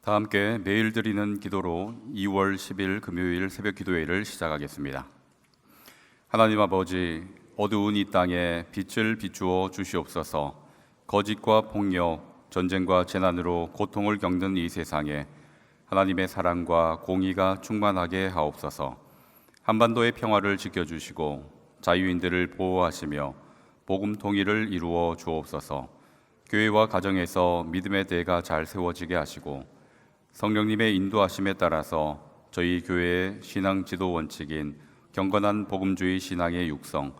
다 함께 매일 드리는 기도로 2월 10일 금요일 새벽 기도회를 시작하겠습니다. 하나님 아버지, 어두운 이 땅에 빛을 비추어 주시옵소서. 거짓과 폭력, 전쟁과 재난으로 고통을 겪는 이 세상에 하나님의 사랑과 공의가 충만하게 하옵소서. 한반도의 평화를 지켜주시고 자유인들을 보호하시며 복음 통일을 이루어 주옵소서. 교회와 가정에서 믿음의 대가 잘 세워지게 하시고 성령님의 인도하심에 따라서 저희 교회의 신앙 지도 원칙인 경건한 복음주의 신앙의 육성,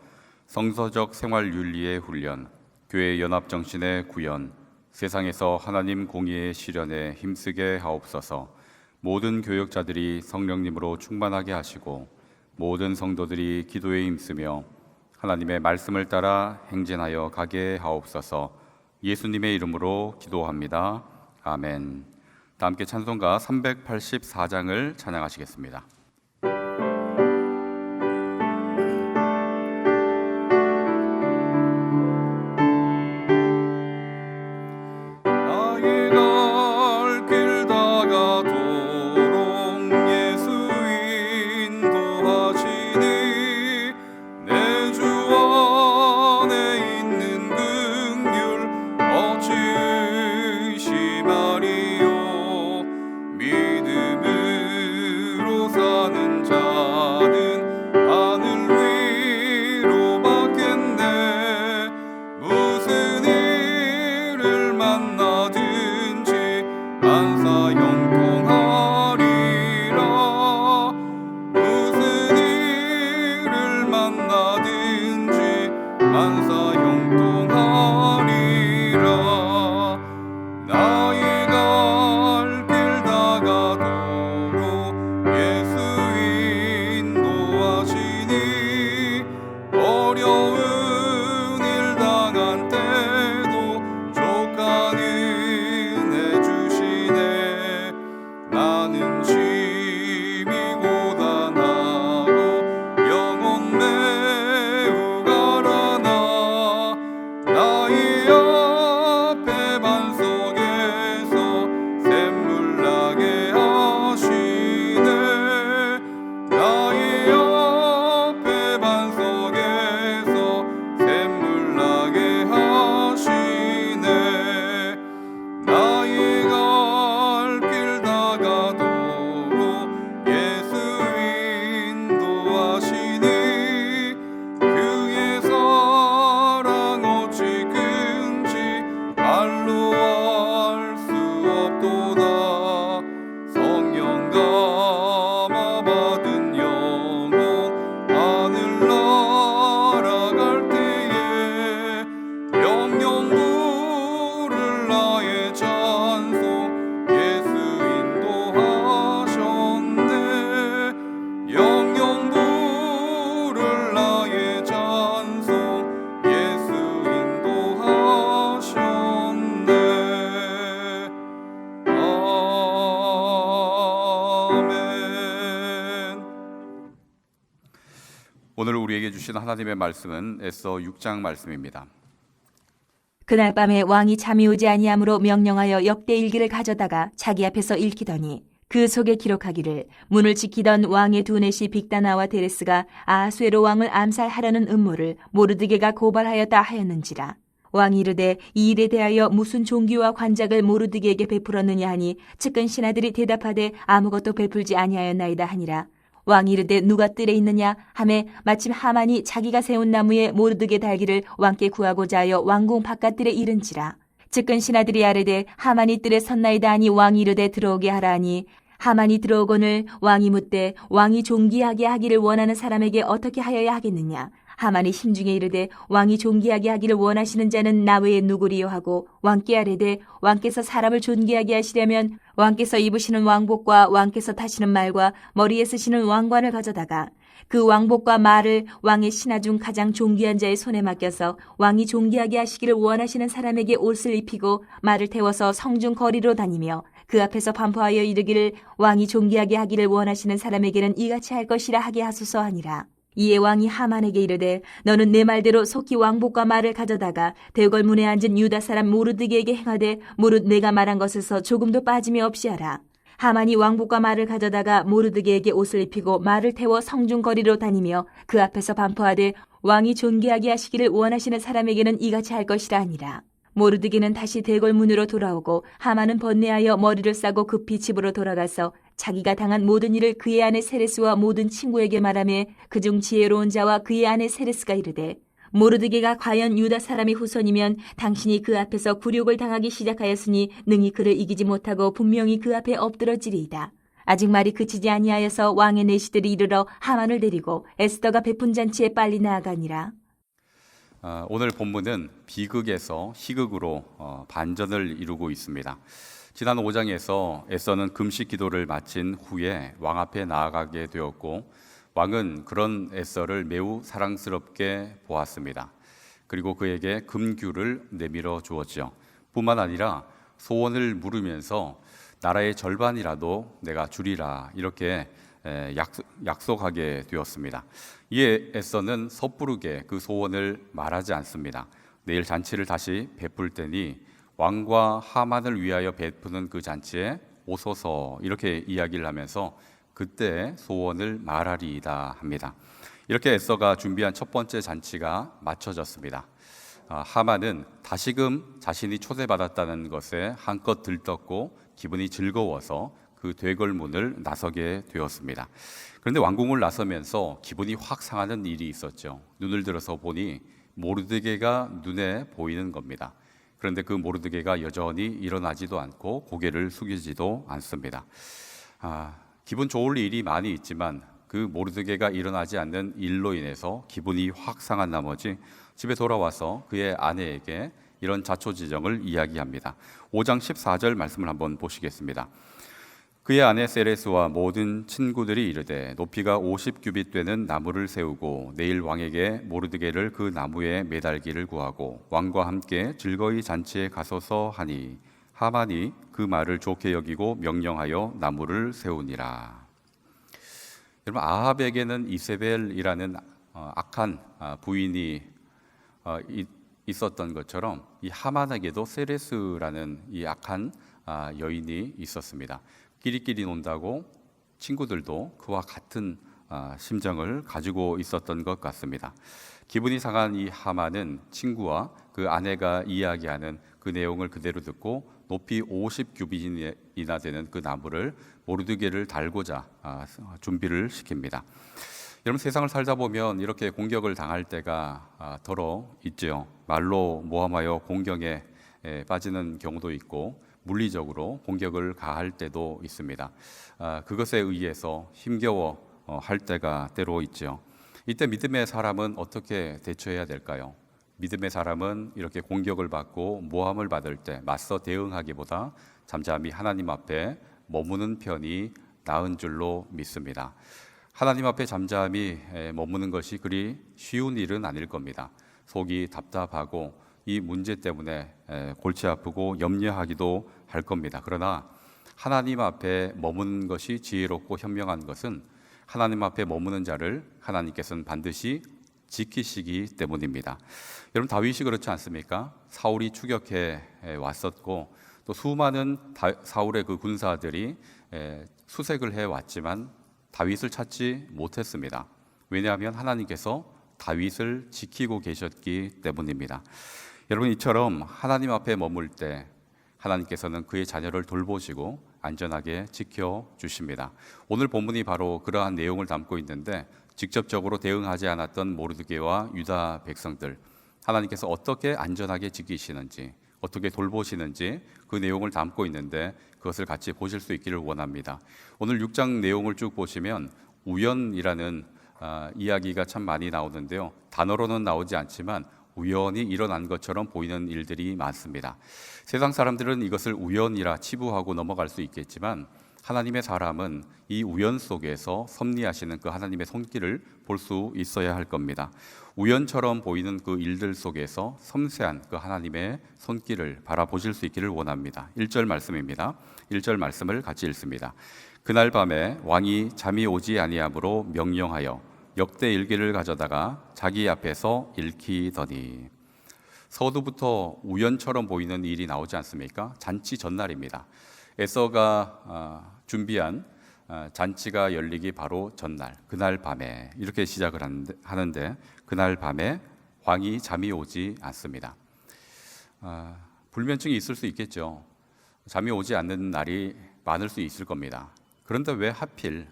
성서적 생활 윤리의 훈련, 교회 연합 정신의 구현, 세상에서 하나님 공의의 실현에 힘쓰게 하옵소서. 모든 교역자들이 성령님으로 충만하게 하시고 모든 성도들이 기도에 힘쓰며 하나님의 말씀을 따라 행진하여 가게 하옵소서. 예수님의 이름으로 기도합니다. 아멘. 다 함께 찬송가 384장을 찬양하시겠습니다. 오늘 우리에게 주신 하나님의 말씀은 에스더 6장 말씀입니다. 그날 밤에 왕이 잠이 오지 아니하므로 명령하여 역대일기를 가져다가 자기 앞에서 읽히더니 그 속에 기록하기를 문을 지키던 왕의 두넷이 빅다나와 데레스가 아하수에로 왕을 암살하려는 음모를 모르드게가 고발하였다 하였는지라. 왕이 이르되 이 일에 대하여 무슨 종기와 관작을 모르드게에게 베풀었느냐 하니 측근 신하들이 대답하되 아무것도 베풀지 아니하였나이다 하니라. 왕이 이르되 누가 뜰에 있느냐 하매 마침 하만이 자기가 세운 나무에 모르드게 달기를 왕께 구하고자 하여 왕궁 바깥뜰에 이른지라. 측근 신하들이 아뢰되 하만이 뜰에 섰나이다 하니 왕이 이르되 들어오게 하라 하니 하만이 들어오거늘 왕이 묻되 왕이 존귀하게 하기를 원하는 사람에게 어떻게 하여야 하겠느냐. 하만이 심중에 이르되 왕이 존귀하게 하기를 원하시는 자는 나 외에 누구리요 하고 왕께 아뢰되 왕께서 사람을 존귀하게 하시려면 왕께서 입으시는 왕복과 왕께서 타시는 말과 머리에 쓰시는 왕관을 가져다가 그 왕복과 말을 왕의 신하 중 가장 존귀한 자의 손에 맡겨서 왕이 존귀하게 하시기를 원하시는 사람에게 옷을 입히고 말을 태워서 성중 거리로 다니며 그 앞에서 반포하여 이르기를 왕이 존귀하게 하기를 원하시는 사람에게는 이같이 할 것이라 하게 하소서 하니라. 이에 왕이 하만에게 이르되 너는 내 말대로 속히 왕복과 말을 가져다가 대궐문에 앉은 유다 사람 모르드게에게 행하되 무릇 내가 말한 것에서 조금도 빠짐이 없이 하라. 하만이 왕복과 말을 가져다가 모르드게에게 옷을 입히고 말을 태워 성중 거리로 다니며 그 앞에서 반포하되 왕이 존귀하게 하시기를 원하시는 사람에게는 이같이 할 것이라 하니라. 모르드게는 다시 대궐문으로 돌아오고 하만은 번뇌하여 머리를 싸고 급히 집으로 돌아가서 자기가 당한 모든 일을 그의 아내 세레스와 모든 친구에게 말하며 그중 지혜로운 자와 그의 아내 세레스가 이르되 모르드게가 과연 유다 사람의 후손이면 당신이 그 앞에서 굴욕을 당하기 시작하였으니 능히 그를 이기지 못하고 분명히 그 앞에 엎드러지리이다. 아직 말이 그치지 아니하여서 왕의 내시들이 이르러 하만을 데리고 에스더가 베푼 잔치에 빨리 나아가니라. 오늘 본문은 비극에서 희극으로 반전을 이루고 있습니다. 지난 5장에서 에스더는 금식 기도를 마친 후에 왕 앞에 나아가게 되었고 왕은 그런 에스더를 매우 사랑스럽게 보았습니다. 그리고 그에게 금규를 내밀어 주었죠. 뿐만 아니라 소원을 물으면서 나라의 절반이라도 내가 주리라 이렇게 약속하게 되었습니다. 이에 에스더는 섣부르게 그 소원을 말하지 않습니다. 내일 잔치를 다시 베풀 때니 왕과 하만을 위하여 베푸는 그 잔치에 오소서 이렇게 이야기를 하면서 그때 소원을 말하리이다 합니다. 이렇게 에스더가 준비한 첫 번째 잔치가 마쳐졌습니다. 하만은 다시금 자신이 초대받았다는 것에 한껏 들떴고 기분이 즐거워서 그 대궐문을 나서게 되었습니다. 그런데 왕궁을 나서면서 기분이 확 상하는 일이 있었죠. 눈을 들어서 보니 모르드게가 눈에 보이는 겁니다. 그런데 그 모르드게가 여전히 일어나지도 않고 고개를 숙이지도 않습니다. 기분 좋을 일이 많이 있지만 그 모르드게가 일어나지 않는 일로 인해서 기분이 확 상한 나머지 집에 돌아와서 그의 아내에게 이런 자초지정을 이야기합니다. 5장 14절 말씀을 한번 보시겠습니다. 그의 아내 세레스와 모든 친구들이 이르되 높이가 50규빗 되는 나무를 세우고 내일 왕에게 모르드게를 그 나무에 매달기를 구하고 왕과 함께 즐거이 잔치에 가소서 하니 하만이 그 말을 좋게 여기고 명령하여 나무를 세우니라. 여러분, 아합에게는 이세벨이라는 악한 부인이 있었던 것처럼 이 하만에게도 세레스라는 이 악한 여인이 있었습니다. 끼리끼리 논다고 친구들도 그와 같은 심정을 가지고 있었던 것 같습니다. 기분이 상한 이 하만은 친구와 그 아내가 이야기하는 그 내용을 그대로 듣고 높이 50규빗이나 되는 그 나무를 모르드게를 달고자 준비를 시킵니다. 여러분, 세상을 살다 보면 이렇게 공격을 당할 때가 더러 있죠. 말로 모함하여 공경에 빠지는 경우도 있고 물리적으로 공격을 가할 때도 있습니다. 그것에 의해서 힘겨워 할 때가 때로 있죠. 이때 믿음의 사람은 어떻게 대처해야 될까요? 믿음의 사람은 이렇게 공격을 받고 모함을 받을 때 맞서 대응하기보다 잠잠히 하나님 앞에 머무는 편이 나은 줄로 믿습니다. 하나님 앞에 잠잠히 머무는 것이 그리 쉬운 일은 아닐 겁니다. 속이 답답하고 이 문제 때문에 골치 아프고 염려하기도 할 겁니다. 그러나 하나님 앞에 머무는 것이 지혜롭고 현명한 것은 하나님 앞에 머무는 자를 하나님께서는 반드시 지키시기 때문입니다. 여러분, 다윗이 그렇지 않습니까? 사울이 추격해 왔었고 또 수많은 사울의 그 군사들이 수색을 해 왔지만 다윗을 찾지 못했습니다. 왜냐하면 하나님께서 다윗을 지키고 계셨기 때문입니다. 여러분, 이처럼 하나님 앞에 머물 때 하나님께서는 그의 자녀를 돌보시고 안전하게 지켜주십니다. 오늘 본문이 바로 그러한 내용을 담고 있는데 직접적으로 대응하지 않았던 모르드게와 유다 백성들, 하나님께서 어떻게 안전하게 지키시는지, 어떻게 돌보시는지 그 내용을 담고 있는데 그것을 같이 보실 수 있기를 원합니다. 오늘 6장 내용을 쭉 보시면 우연이라는 이야기가 참 많이 나오는데요. 단어로는 나오지 않지만 우연히 일어난 것처럼 보이는 일들이 많습니다. 세상 사람들은 이것을 우연이라 치부하고 넘어갈 수 있겠지만 하나님의 사람은 이 우연 속에서 섭리하시는 그 하나님의 손길을 볼 수 있어야 할 겁니다. 우연처럼 보이는 그 일들 속에서 섬세한 그 하나님의 손길을 바라보실 수 있기를 원합니다. 1절 말씀입니다. 1절 말씀을 같이 읽습니다. 그날 밤에 왕이 잠이 오지 아니하므로 명령하여 역대일기를 가져다가 자기 앞에서 읽히더니. 서두부터 우연처럼 보이는 일이 나오지 않습니까? 잔치 전날입니다. 에서가 준비한 잔치가 열리기 바로 전날, 그날 밤에 이렇게 시작을 하는데 그날 밤에 왕이 잠이 오지 않습니다. 불면증이 있을 수 있겠죠. 잠이 오지 않는 날이 많을 수 있을 겁니다. 그런데 왜 하필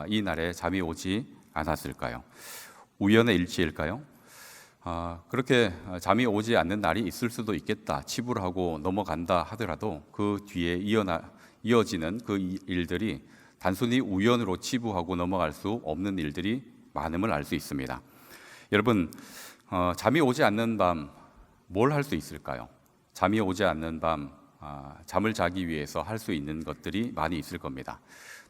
이 날에 잠이 오지 않았을까요? 우연의 일치일까요? 그렇게 잠이 오지 않는 날이 있을 수도 있겠다 치부하고 넘어간다 하더라도 그 뒤에 이어지는 그 일들이 단순히 우연으로 치부하고 넘어갈 수 없는 일들이 많음을 알 수 있습니다. 여러분, 잠이 오지 않는 밤 뭘 할 수 있을까요? 잠이 오지 않는 밤 잠을 자기 위해서 할 수 있는 것들이 많이 있을 겁니다.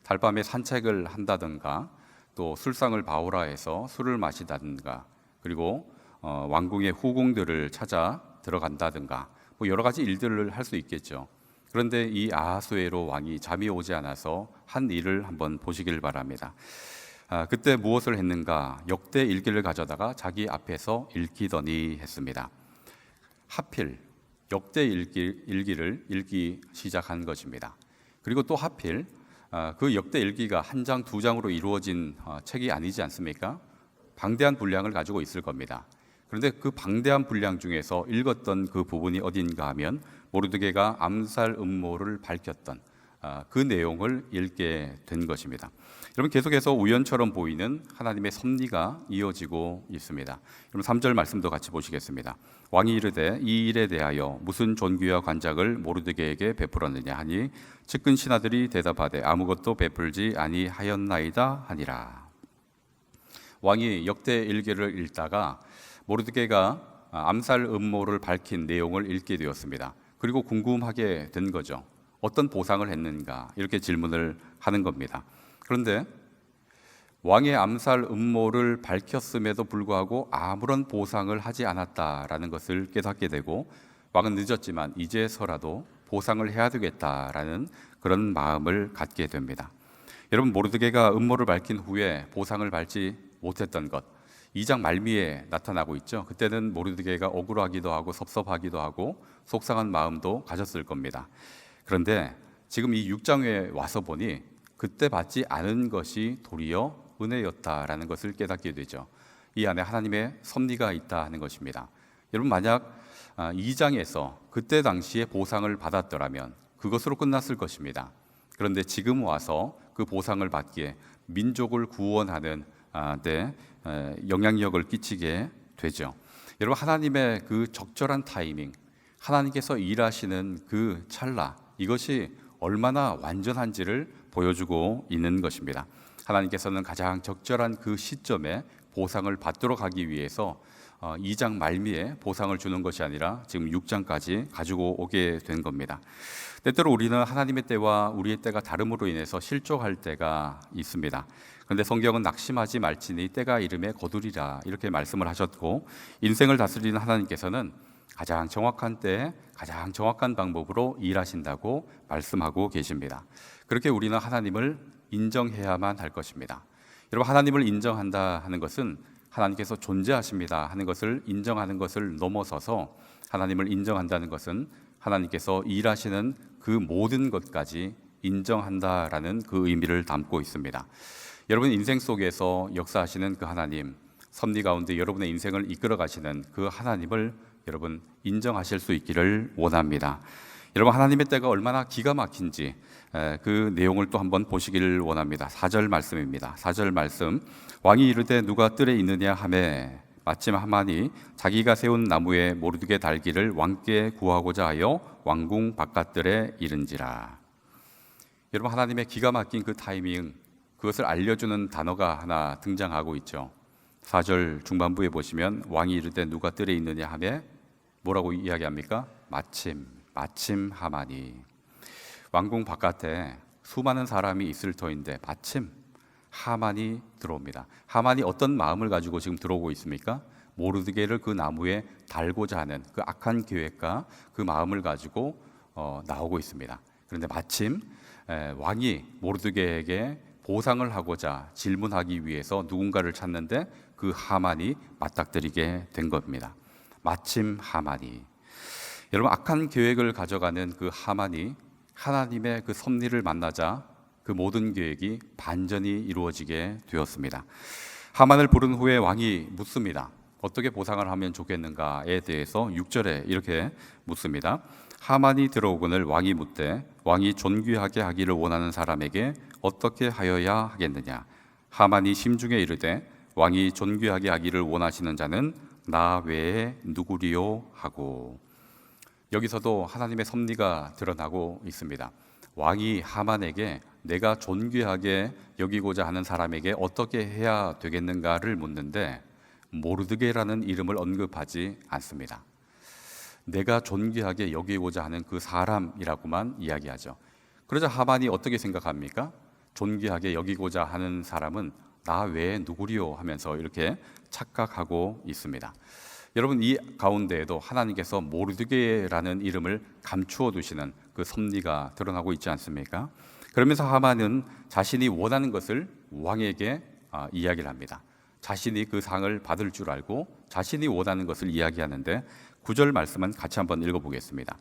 달밤에 산책을 한다든가, 또 술상을 바오라해서 술을 마시다든가, 그리고 왕궁의 후궁들을 찾아 들어간다든가, 뭐 여러 가지 일들을 할 수 있겠죠. 그런데 이 아하수에로 왕이 잠이 오지 않아서 한 일을 한번 보시길 바랍니다. 그때 무엇을 했는가? 역대 일기를 가져다가 자기 앞에서 읽히더니 했습니다. 하필 역대 일기를 읽기 시작한 것입니다. 그리고 또 하필 그 역대 일기가 한 장, 두 장으로 이루어진 책이 아니지 않습니까? 방대한 분량을 가지고 있을 겁니다. 그런데 그 방대한 분량 중에서 읽었던 그 부분이 어딘가 하면 모르드게가 암살 음모를 밝혔던 그 내용을 읽게 된 것입니다. 여러분, 계속해서 우연처럼 보이는 하나님의 섭리가 이어지고 있습니다. 여러분, 3절 말씀도 같이 보시겠습니다. 왕이 이르되 이 일에 대하여 무슨 존귀와 관작을 모르드게에게 베풀었느냐 하니 측근 신하들이 대답하되 아무것도 베풀지 아니하였나이다 하니라. 왕이 역대 일기를 읽다가 모르드게가 암살 음모를 밝힌 내용을 읽게 되었습니다. 그리고 궁금하게 된 거죠. 어떤 보상을 했는가? 이렇게 질문을 하는 겁니다. 그런데 왕의 암살 음모를 밝혔음에도 불구하고 아무런 보상을 하지 않았다라는 것을 깨닫게 되고, 왕은 늦었지만 이제서라도 보상을 해야 되겠다라는 그런 마음을 갖게 됩니다. 여러분, 모르드게가 음모를 밝힌 후에 보상을 받지 못했던 것, 2장 말미에 나타나고 있죠. 그때는 모르드게가 억울하기도 하고 섭섭하기도 하고 속상한 마음도 가졌을 겁니다. 그런데 지금 이 6장에 와서 보니 그때 받지 않은 것이 도리어 은혜였다라는 것을 깨닫게 되죠. 이 안에 하나님의 섭리가 있다 하는 것입니다. 여러분, 만약 2장에서 그때 당시에 보상을 받았더라면 그것으로 끝났을 것입니다. 그런데 지금 와서 그 보상을 받기에 민족을 구원하는 데 영향력을 끼치게 되죠. 여러분, 하나님의 그 적절한 타이밍, 하나님께서 일하시는 그 찰나, 이것이 얼마나 완전한지를 보여주고 있는 것입니다. 하나님께서는 가장 적절한 그 시점에 보상을 받도록 하기 위해서 2장 말미에 보상을 주는 것이 아니라 지금 6장까지 가지고 오게 된 겁니다. 때때로 우리는 하나님의 때와 우리의 때가 다름으로 인해서 실족할 때가 있습니다. 그런데 성경은 낙심하지 말지니 때가 이름에 거두리라 이렇게 말씀을 하셨고, 인생을 다스리는 하나님께서는 가장 정확한 때에 가장 정확한 방법으로 일하신다고 말씀하고 계십니다. 그렇게 우리는 하나님을 인정해야만 할 것입니다. 여러분, 하나님을 인정한다 하는 것은 하나님께서 존재하십니다 하는 것을 인정하는 것을 넘어서서, 하나님을 인정한다는 것은 하나님께서 일하시는 그 모든 것까지 인정한다라는 그 의미를 담고 있습니다. 여러분, 인생 속에서 역사하시는 그 하나님, 섭리 가운데 여러분의 인생을 이끌어 가시는 그 하나님을 여러분 인정하실 수 있기를 원합니다. 여러분, 하나님의 때가 얼마나 기가 막힌지 그 내용을 또 한번 보시기를 원합니다. 4절 말씀입니다. 4절 말씀, 왕이 이르되 누가 뜰에 있느냐 하매 마침 하만이 자기가 세운 나무에 모르드게 달기를 왕께 구하고자 하여 왕궁 바깥들에 이른지라. 여러분, 하나님의 기가 막힌 그 타이밍, 그것을 알려주는 단어가 하나 등장하고 있죠. 4절 중반부에 보시면 왕이 이르되 누가 뜰에 있느냐 하매 뭐라고 이야기합니까? 마침 하만이. 왕궁 바깥에 수많은 사람이 있을 터인데 마침 하만이 들어옵니다. 하만이 어떤 마음을 가지고 지금 들어오고 있습니까? 모르드게를 그 나무에 달고자 하는 그 악한 계획과 그 마음을 가지고 나오고 있습니다. 그런데 마침 왕이 모르드게에게 보상을 하고자 질문하기 위해서 누군가를 찾는데 그 하만이 맞닥뜨리게 된 겁니다. 마침 하만이, 여러분, 악한 계획을 가져가는 그 하만이 하나님의 그 섭리를 만나자 그 모든 계획이 반전이 이루어지게 되었습니다. 하만을 부른 후에 왕이 묻습니다. 어떻게 보상을 하면 좋겠는가에 대해서 6절에 이렇게 묻습니다. 하만이 들어오거늘 왕이 묻되 왕이 존귀하게 하기를 원하는 사람에게 어떻게 하여야 하겠느냐. 하만이 심중에 이르되 왕이 존귀하게 하기를 원하시는 자는 나 외에 누구리요 하고. 여기서도 하나님의 섭리가 드러나고 있습니다. 왕이 하만에게 내가 존귀하게 여기고자 하는 사람에게 어떻게 해야 되겠는가를 묻는데 모르드게라는 이름을 언급하지 않습니다. 내가 존귀하게 여기고자 하는 그 사람이라고만 이야기하죠. 그러자 하만이 어떻게 생각합니까? 존귀하게 여기고자 하는 사람은 나 외에 누구리요 하면서 이렇게 착각하고 있습니다. 여러분, 이 가운데에도 하나님께서 모르드게라는 이름을 감추어 두시는 그 섭리가 드러나고 있지 않습니까? 그러면서 하만은 자신이 원하는 것을 왕에게 이야기를 합니다. 자신이 그 상을 받을 줄 알고 자신이 원하는 것을 이야기하는데 9절 말씀은 같이 한번 읽어보겠습니다.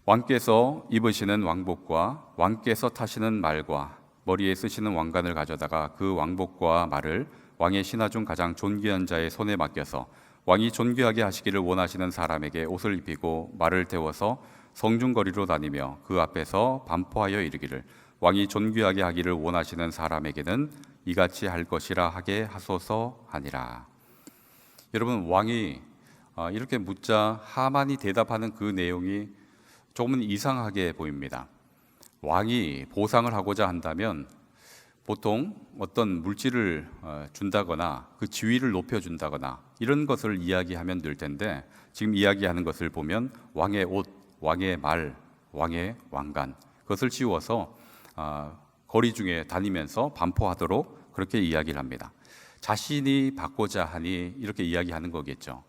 왕께서 입으시는 왕복과 왕께서 타시는 말과 머리에 쓰시는 왕관을 가져다가 그 왕복과 말을 왕의 신하 중 가장 존귀한 자의 손에 맡겨서 왕이 존귀하게 하시기를 원하시는 사람에게 옷을 입히고 말을 태워서 성중거리로 다니며 그 앞에서 반포하여 이르기를 왕이 존귀하게 하기를 원하시는 사람에게는 이같이 할 것이라 하게 하소서 하니라. 여러분, 왕이 이렇게 묻자 하만이 대답하는 그 내용이 조금은 이상하게 보입니다. 왕이 보상을 하고자 한다면 보통 어떤 물질을 준다거나 그 지위를 높여준다거나 이런 것을 이야기하면 될 텐데 지금 이야기하는 것을 보면 왕의 옷, 왕의 말, 왕의 왕관, 그것을 씌워서 거리 중에 다니면서 반포하도록 그렇게 이야기를 합니다. 자신이 받고자 하니 이렇게 이야기하는 거겠죠.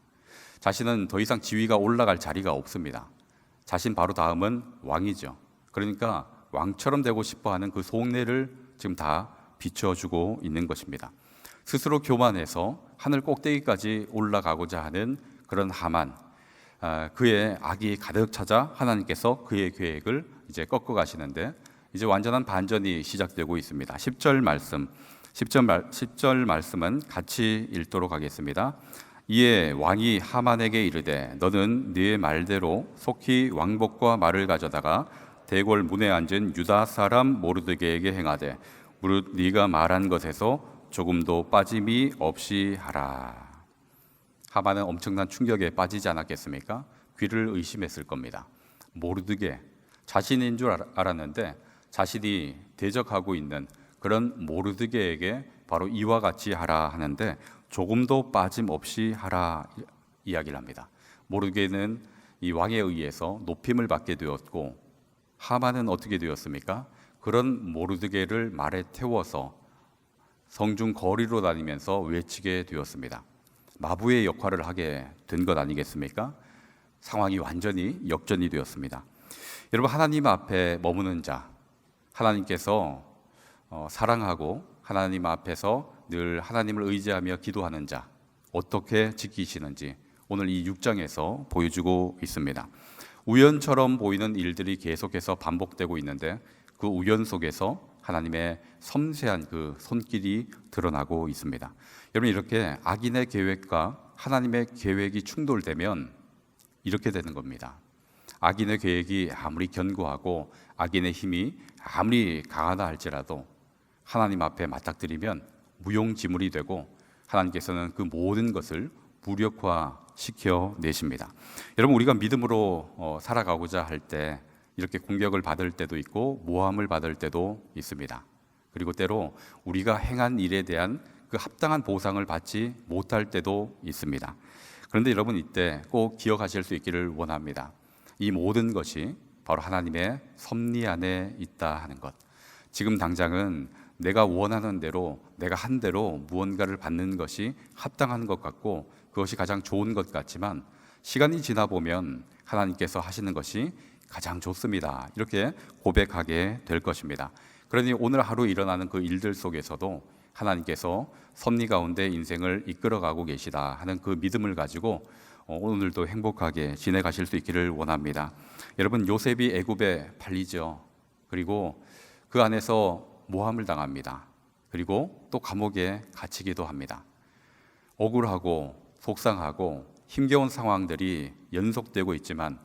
자신은 더 이상 지위가 올라갈 자리가 없습니다. 자신 바로 다음은 왕이죠. 그러니까 왕처럼 되고 싶어하는 그 속내를 지금 다 비춰주고 있는 것입니다. 스스로 교만해서 하늘 꼭대기까지 올라가고자 하는 그런 하만, 그의 악이 가득 찾아 하나님께서 그의 계획을 이제 꺾어 가시는데 이제 완전한 반전이 시작되고 있습니다. 10절 말씀은 같이 읽도록 하겠습니다. 이에 왕이 하만에게 이르되 너는 네 말대로 속히 왕복과 말을 가져다가 대궐 문에 앉은 유다 사람 모르드게에게 행하되 무릇 네가 말한 것에서 조금도 빠짐이 없이 하라. 하만은 엄청난 충격에 빠지지 않았겠습니까? 귀를 의심했을 겁니다. 모르드게, 자신인 줄 알았는데 자신이 대적하고 있는 그런 모르드게에게 바로 이와 같이 하라 하는데 조금도 빠짐없이 하라 이야기를 합니다. 모르드게는 이 왕에 의해서 높임을 받게 되었고 하만은 어떻게 되었습니까? 그런 모르드게를 말에 태워서 성중 거리로 다니면서 외치게 되었습니다. 마부의 역할을 하게 된 것 아니겠습니까? 상황이 완전히 역전이 되었습니다. 여러분, 하나님 앞에 머무는 자, 하나님께서 사랑하고 하나님 앞에서 늘 하나님을 의지하며 기도하는 자 어떻게 지키시는지 오늘 이 6장에서 보여주고 있습니다. 우연처럼 보이는 일들이 계속해서 반복되고 있는데 그 우연 속에서 하나님의 섬세한 그 손길이 드러나고 있습니다. 여러분, 이렇게 악인의 계획과 하나님의 계획이 충돌되면 이렇게 되는 겁니다. 악인의 계획이 아무리 견고하고 악인의 힘이 아무리 강하다 할지라도 하나님 앞에 맞닥뜨리면 무용지물이 되고 하나님께서는 그 모든 것을 무력화시켜 내십니다. 여러분, 우리가 믿음으로 살아가고자 할 때 이렇게 공격을 받을 때도 있고 모함을 받을 때도 있습니다. 그리고 때로 우리가 행한 일에 대한 그 합당한 보상을 받지 못할 때도 있습니다. 그런데 여러분, 이때 꼭 기억하실 수 있기를 원합니다. 이 모든 것이 바로 하나님의 섭리 안에 있다 하는 것. 지금 당장은 내가 원하는 대로, 내가 한 대로 무언가를 받는 것이 합당한 것 같고 그것이 가장 좋은 것 같지만 시간이 지나 보면 하나님께서 하시는 것이 가장 좋습니다. 이렇게 고백하게 될 것입니다. 그러니 오늘 하루 일어나는 그 일들 속에서도 하나님께서 섭리 가운데 인생을 이끌어가고 계시다 하는 그 믿음을 가지고 오늘도 행복하게 지내가실 수 있기를 원합니다. 여러분, 요셉이 애굽에 팔리죠. 그리고 그 안에서 모함을 당합니다. 그리고 또 감옥에 갇히기도 합니다. 억울하고 속상하고 힘겨운 상황들이 연속되고 있지만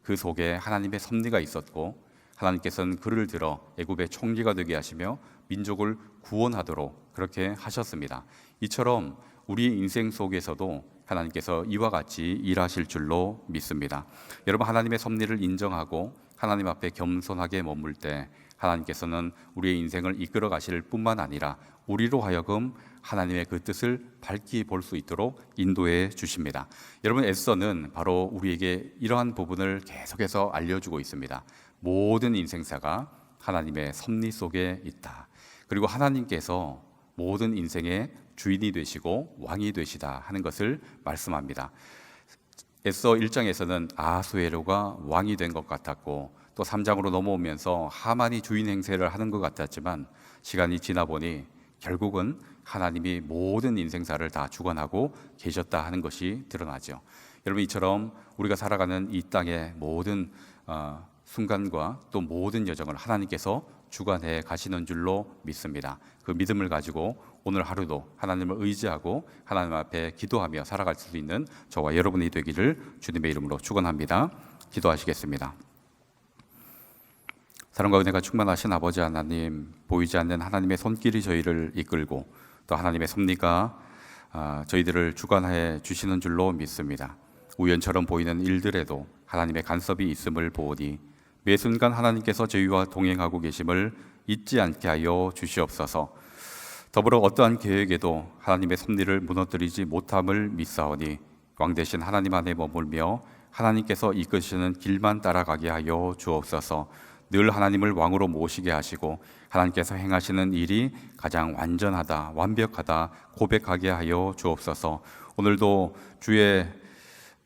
그 속에 하나님의 섭리가 있었고 하나님께서는 그를 들어 애굽의 총리가 되게 하시며 민족을 구원하도록 그렇게 하셨습니다. 이처럼 우리 인생 속에서도 하나님께서 이와 같이 일하실 줄로 믿습니다. 여러분, 하나님의 섭리를 인정하고 하나님 앞에 겸손하게 머물 때 하나님께서는 우리의 인생을 이끌어 가실 뿐만 아니라 우리로 하여금 하나님의 그 뜻을 밝히 볼 수 있도록 인도해 주십니다. 여러분, 에스더는 바로 우리에게 이러한 부분을 계속해서 알려주고 있습니다. 모든 인생사가 하나님의 섭리 속에 있다. 그리고 하나님께서 모든 인생의 주인이 되시고 왕이 되시다 하는 것을 말씀합니다. 에스더 1장에서는 아하수에로가 왕이 된 것 같았고 또 3장으로 넘어오면서 하만이 주인 행세를 하는 것 같았지만 시간이 지나 보니 결국은 하나님이 모든 인생사를 다 주관하고 계셨다 하는 것이 드러나죠. 여러분, 이처럼 우리가 살아가는 이 땅의 모든 순간과 또 모든 여정을 하나님께서 주관해 가시는 줄로 믿습니다. 그 믿음을 가지고 오늘 하루도 하나님을 의지하고 하나님 앞에 기도하며 살아갈 수 있는 저와 여러분이 되기를 주님의 이름으로 축원합니다. 기도하시겠습니다. 사랑과 은혜가 충만하신 아버지 하나님, 보이지 않는 하나님의 손길이 저희를 이끌고 또 하나님의 섭리가 저희들을 주관해 주시는 줄로 믿습니다. 우연처럼 보이는 일들에도 하나님의 간섭이 있음을 보오니 매 순간 하나님께서 저희와 동행하고 계심을 잊지 않게 하여 주시옵소서. 더불어 어떠한 계획에도 하나님의 섭리를 무너뜨리지 못함을 믿사오니 왕 대신 하나님 안에 머물며 하나님께서 이끄시는 길만 따라가게 하여 주옵소서. 늘 하나님을 왕으로 모시게 하시고 하나님께서 행하시는 일이 가장 완전하다, 완벽하다 고백하게 하여 주옵소서. 오늘도 주의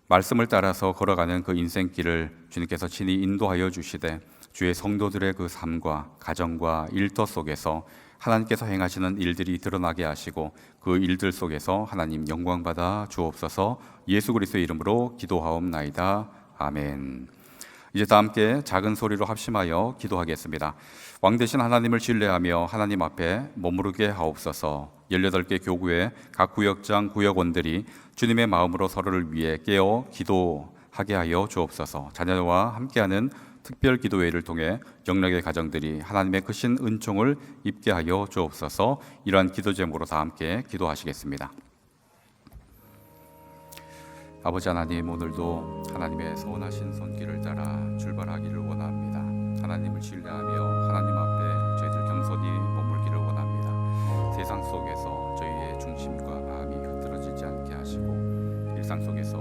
말씀을 따라서 걸어가는 그 인생길을 주님께서 친히 인도하여 주시되 주의 성도들의 그 삶과 가정과 일터 속에서 하나님께서 행하시는 일들이 드러나게 하시고 그 일들 속에서 하나님 영광받아 주옵소서. 예수 그리스도의 이름으로 기도하옵나이다. 아멘. 이제 다 함께 작은 소리로 합심하여 기도하겠습니다. 왕 대신 하나님을 신뢰하며 하나님 앞에 머무르게 하옵소서. 18개 교구의 각 구역장 구역원들이 주님의 마음으로 서로를 위해 깨어 기도하게 하여 주옵소서. 자녀와 함께하는 특별 기도회를 통해 영락의 가정들이 하나님의 크신 은총을 입게 하여 주옵소서. 이러한 기도 제목으로 다 함께 기도하시겠습니다. 아버지 하나님, 오늘도 하나님의 선하신 손길을 따라 출발하기를 원합니다. 하나님을 신뢰하며 하나님 앞에 저희들 겸손히 머물기를 원합니다. 세상 속에서 저희의 중심과 마음이 흐트러지지 않게 하시고 일상 속에서